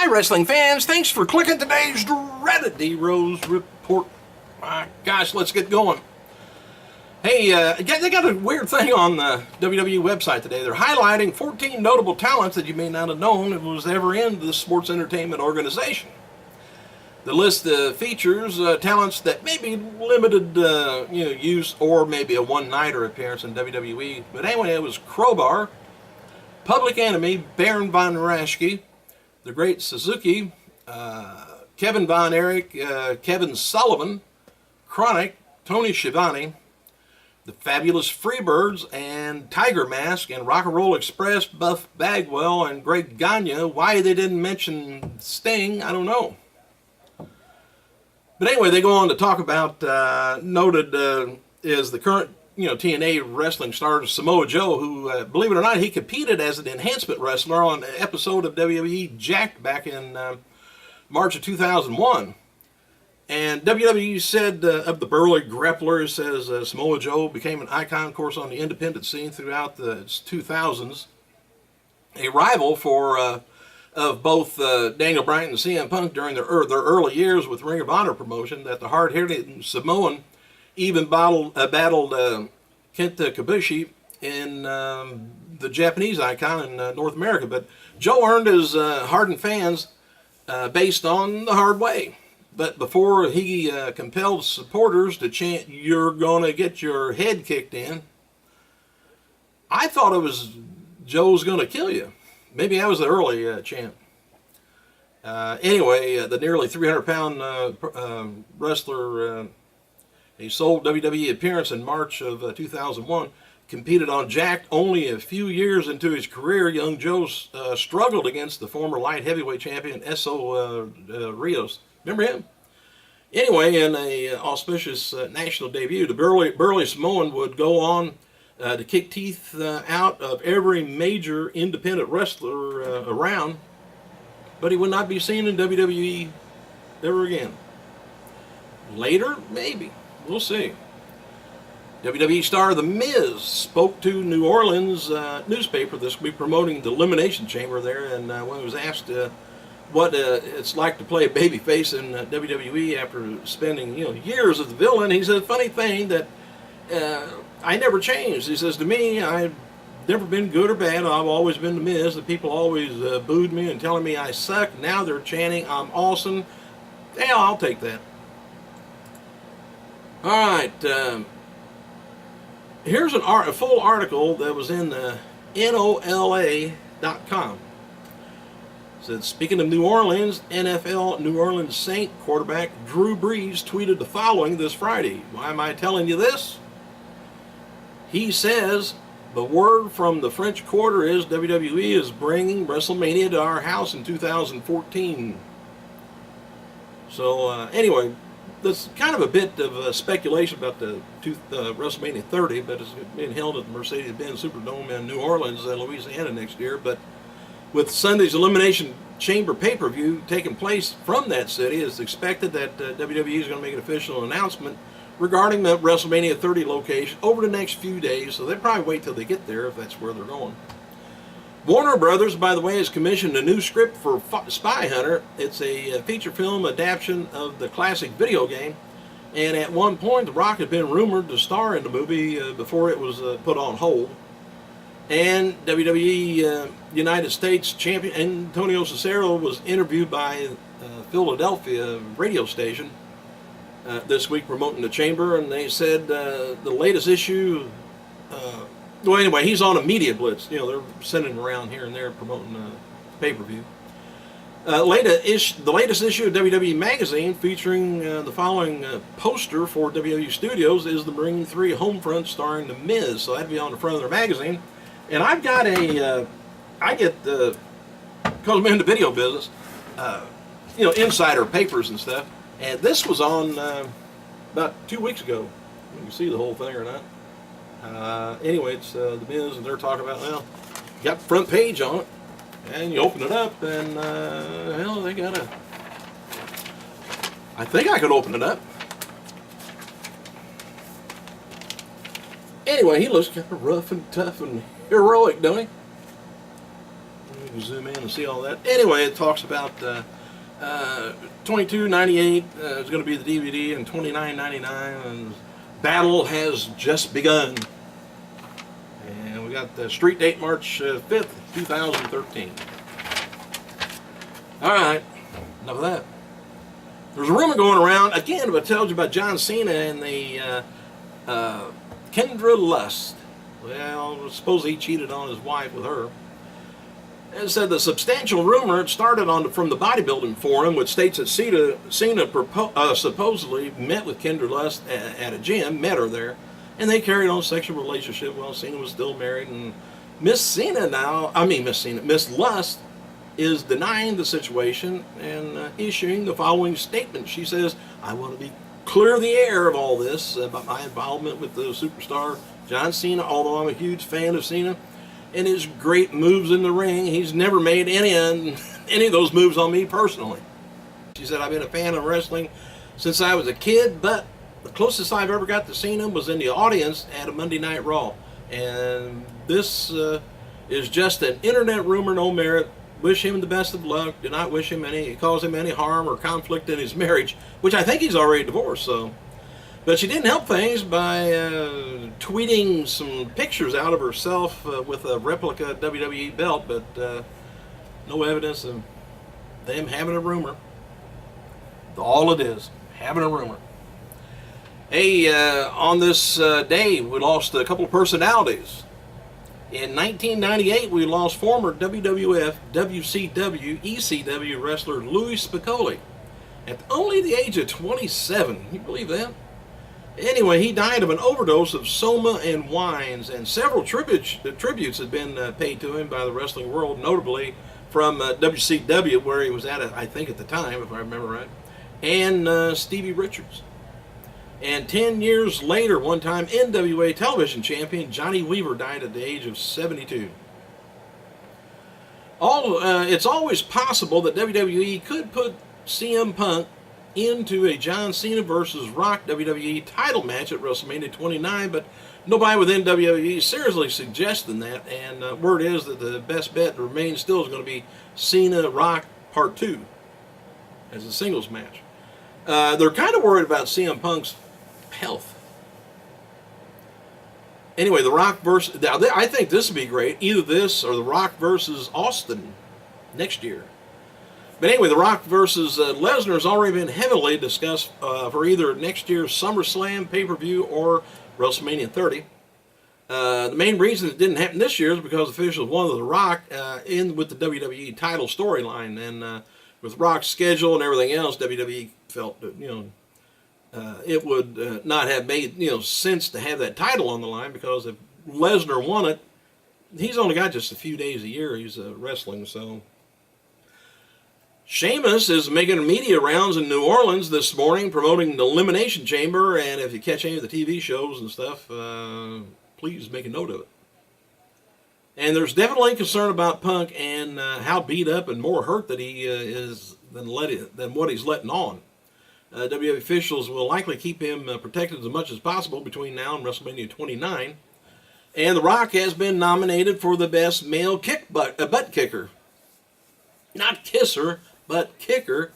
Hi, wrestling fans. Thanks for clicking today's dreaded D-Rose Report. My gosh, let's get going. Hey, they got a weird thing on the WWE website today. They're highlighting 14 notable talents that you may not have known if it was ever in the sports entertainment organization. The list features talents that may be limited use or maybe a one-nighter appearance in WWE. But anyway, it was Crowbar, Public Enemy, Baron Von Raschke, The Great Suzuki, Kevin Von Erich, Kevin Sullivan, Chronic, Tony Schiavone, The Fabulous Freebirds, and Tiger Mask, and Rock and Roll Express, Buff Bagwell, and Greg Gagne. Why they didn't mention Sting, I don't know. But anyway, they go on to talk about noted is the current TNA wrestling star Samoa Joe, who, believe it or not, he competed as an enhancement wrestler on an episode of WWE Jacked back in March of 2001. And WWE said of the burly grappler, says Samoa Joe became an icon, of course, on the independent scene throughout the 2000s. A rival for of both Daniel Bryan and CM Punk during their early years with Ring of Honor promotion, that the hard-hitting Samoan even battled Kenta Kabushi in the Japanese icon in North America. But Joe earned his hardened fans based on the hard way. But before he compelled supporters to chant, "You're gonna get your head kicked in," I thought it was "Joe's gonna kill you." Maybe that was the early chant. Anyway, the nearly 300-pound wrestler, a sole WWE appearance in March of 2001, competed on Jacked only a few years into his career. Young Joe struggled against the former light heavyweight champion Eso Rios. Remember him? Anyway, in a auspicious national debut, the burly Samoan would go on to kick teeth out of every major independent wrestler around, but he would not be seen in WWE ever again. Later, maybe. We'll see. WWE star The Miz spoke to New Orleans newspaper this week promoting the Elimination Chamber there, and when he was asked what it's like to play a babyface in WWE after spending years as the villain, he said, "Funny thing that I never changed." He says, "To me, I've never been good or bad. I've always been The Miz. The people always booed me and telling me I suck. Now they're chanting I'm awesome. Yeah, I'll take that." All right, here's a full article that was in NOLA.com. It said, speaking of New Orleans, NFL New Orleans Saint quarterback Drew Brees tweeted the following this Friday. Why am I telling you this? He says, "The word from the French Quarter is WWE is bringing WrestleMania to our house in 2014. So anyway, there's kind of a bit of speculation about the WrestleMania 30, but it's being held at the Mercedes-Benz Superdome in New Orleans, Louisiana next year. But with Sunday's Elimination Chamber pay-per-view taking place from that city, it's expected that WWE is going to make an official announcement regarding the WrestleMania 30 location over the next few days, so they'll probably wait till they get there if that's where they're going. Warner Brothers, by the way, has commissioned a new script for Spy Hunter. It's a feature film adaptation of the classic video game, and at one point The Rock had been rumored to star in the movie before it was put on hold. And WWE United States champion Antonio Cesaro was interviewed by Philadelphia radio station this week promoting the Chamber, and they said the latest issue, well anyway, he's on a media blitz. They're sending him around here and there promoting the pay-per-view. The latest issue of WWE Magazine featuring the following poster for WWE Studios is the Ring 3 Homefront starring The Miz, so that'd be on the front of their magazine. And I've got I get because I'm in the video business, insider papers and stuff. And this was on about 2 weeks ago. You can see the whole thing or not. Anyway, it's The Miz, and they're talking about, well, got the front page on it. And you open it up, and, well, they got a... I think I could open it up. Anyway, he looks kind of rough and tough and heroic, don't he? can zoom in and see all that. Anyway, it talks about $22.98 is going to be the DVD, and $29.99, and battle has just begun. And we got the street date March 5th, 2013. All right, enough of that. There's a rumor going around, again, I told you about John Cena and the Kendra Lust. Well, suppose he cheated on his wife with her. It said the substantial rumor, it started from the bodybuilding forum, which states that Cena supposedly met with Kendra Lust at a gym, met her there, and they carried on a sexual relationship while Cena was still married. And Miss Lust is denying the situation and issuing the following statement. She says, "I want to be clear the air of all this about my involvement with the superstar John Cena, although I'm a huge fan of Cena and his great moves in the ring. He's never made any of those moves on me personally." She said, "I've been a fan of wrestling since I was a kid, but the closest I've ever got to Cena was in the audience at a Monday Night Raw. And this is just an internet rumor, no merit. Wish him the best of luck. Do not wish him cause him any harm or conflict in his marriage," which I think he's already divorced. So, but she didn't help things by tweeting some pictures out of herself with a replica WWE belt, but no evidence of them having a rumor. All it is, having a rumor. Hey, on this day, we lost a couple of personalities. In 1998, we lost former WWF, WCW, ECW wrestler Louis Spicolli at only the age of 27. Can you believe that? Anyway, he died of an overdose of soma and wines, and several tributes had been paid to him by the wrestling world, notably from WCW, where he was at, I think at the time, if I remember right, and Stevie Richards. And 10 years later, one-time NWA television champion Johnny Weaver died at the age of 72. It's always possible that WWE could put CM Punk into a John Cena versus Rock WWE title match at WrestleMania 29, but nobody within WWE is seriously suggesting that, and word is that the best bet remains still is going to be Cena Rock Part 2 as a singles match. They're kind of worried about CM Punk's health. Anyway, The Rock versus, I think this would be great, either this or The Rock versus Austin next year. But anyway, The Rock versus Lesnar has already been heavily discussed for either next year's SummerSlam pay-per-view or WrestleMania 30. The main reason it didn't happen this year is because officials wanted The Rock in with the WWE title storyline, and with Rock's schedule and everything else, WWE felt that, it would not have made sense to have that title on the line, because if Lesnar won it, he's only got just a few days a year he's wrestling. So Sheamus is making media rounds in New Orleans this morning promoting the Elimination Chamber, and if you catch any of the TV shows and stuff, please make a note of it. And there's definitely concern about Punk and how beat up and more hurt that he is than what he's letting on. WWE officials will likely keep him protected as much as possible between now and WrestleMania 29. And The Rock has been nominated for the Best Male Butt Kicker. Not kisser, but kicker.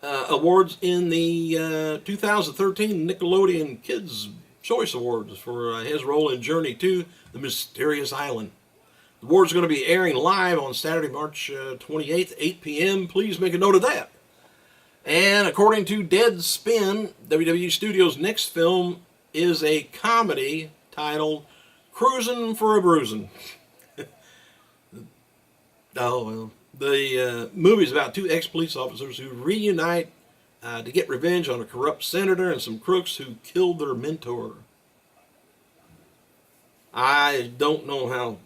Awards in the 2013 Nickelodeon Kids' Choice Awards for his role in Journey to the Mysterious Island. The awards are going to be airing live on Saturday, March 28th, 8 p.m. Please make a note of that. And according to Deadspin, WWE Studios' next film is a comedy titled Cruisin' for a Bruisin'. Oh, well. The movie is about two ex-police officers who reunite to get revenge on a corrupt senator and some crooks who killed their mentor. I don't know how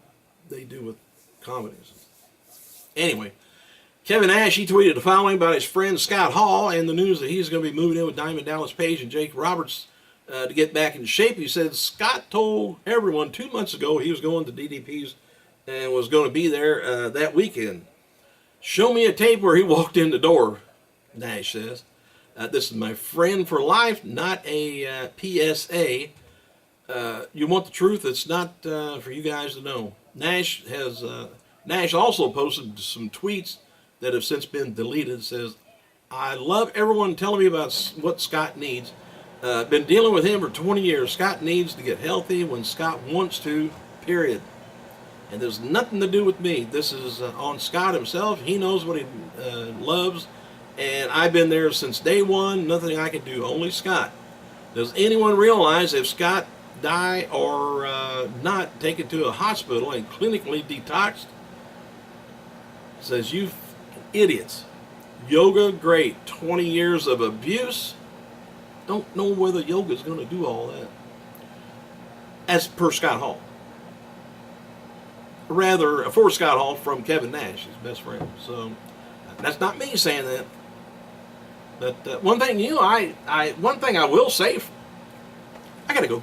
they do with comedies. Anyway, Kevin Nash, he tweeted the following about his friend Scott Hall and the news that he's going to be moving in with Diamond Dallas Page and Jake Roberts to get back in shape. He said Scott told everyone 2 months ago he was going to DDP's and was going to be there that weekend. Show me a tape where he walked in the door, Nash says. This is my friend for life, not a PSA. You want the truth? It's not for you guys to know. Nash Nash also posted some tweets that have since been deleted. It says, I love everyone telling me about what Scott needs. Been dealing with him for 20 years. Scott needs to get healthy when Scott wants to, period. And there's nothing to do with me. This is on Scott himself. He knows what he loves. And I've been there since day one. Nothing I can do, only Scott. Does anyone realize if Scott die or not taken to a hospital and clinically detoxed? Says, you idiots. Yoga, great. 20 years of abuse. Don't know whether yoga is going to do all that. As per Scott Hall. Rather, for Scott Hall from Kevin Nash, his best friend. So that's not me saying that. But one thing I will say, I gotta go.